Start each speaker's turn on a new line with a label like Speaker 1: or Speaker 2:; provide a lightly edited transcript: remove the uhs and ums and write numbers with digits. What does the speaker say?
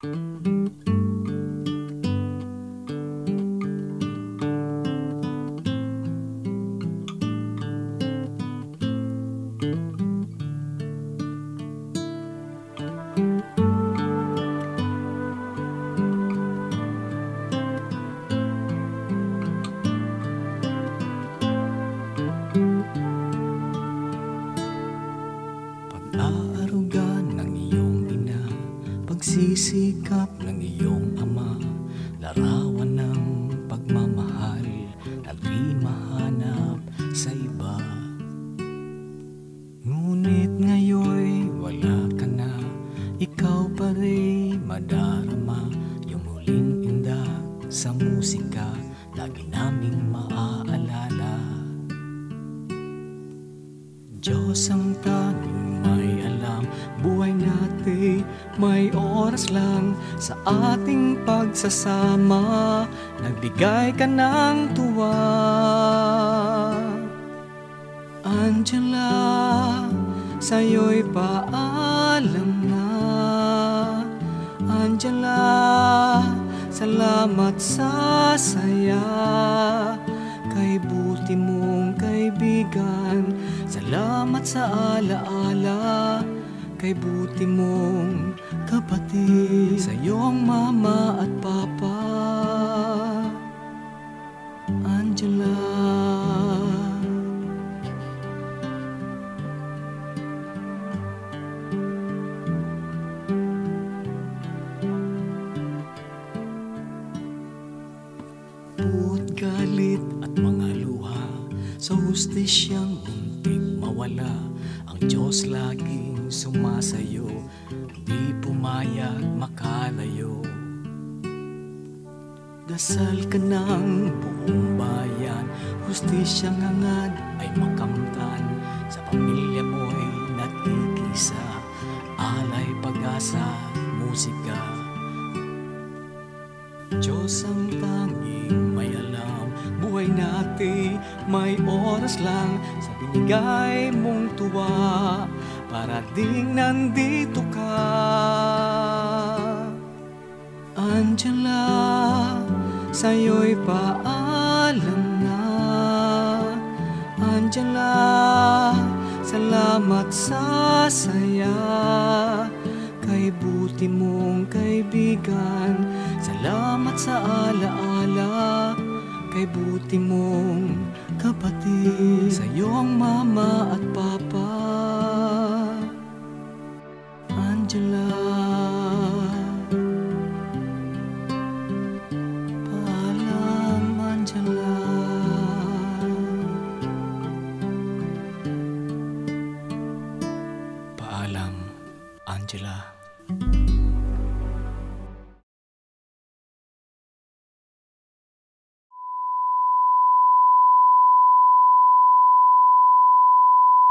Speaker 1: Pag-aaruga ng iyong ina, pagsisikap ng iyong ama, larawan ng pagmamahal na di mahanap sa iba. Ngunit ngayoy wala ka na, ikaw pa rin madarama yung huling indak sa musika, lagi naming maaalala. Diyos ang tanging may alam, buhay natin may oras lang sa ating pagsasama, nagbigay ka ng tuwa. Angela, sa'yo'y paalam na. Angela, salamat sa saya, kay buti mong kaibigan. Salamat sa alaala, kay buti mong kapatid, sa iyong mama at papa. Angela. Puot, galit at mga luha, sa hustisyang muntik mawala, ang Diyos laging sumasayo, di pumayag makalayo. Dasal ka ng buong bayan, hustisyang hangad ay makamtan, sa pamilya mo'y nakikisa, alay, pag-asa, musika. Diyos ang tanging may alam, buhay natin may oras lang sa binigay mong tuwa, para ding nandito ka. Angela, sa'yo'y paalam na. Angela, salamat sa saya, kay buti mong kaibigan. Salamat sa alaala, kay buti mong kapatid, sa iyong mama at papa. Angela, paalam Angela. Paalam Angela.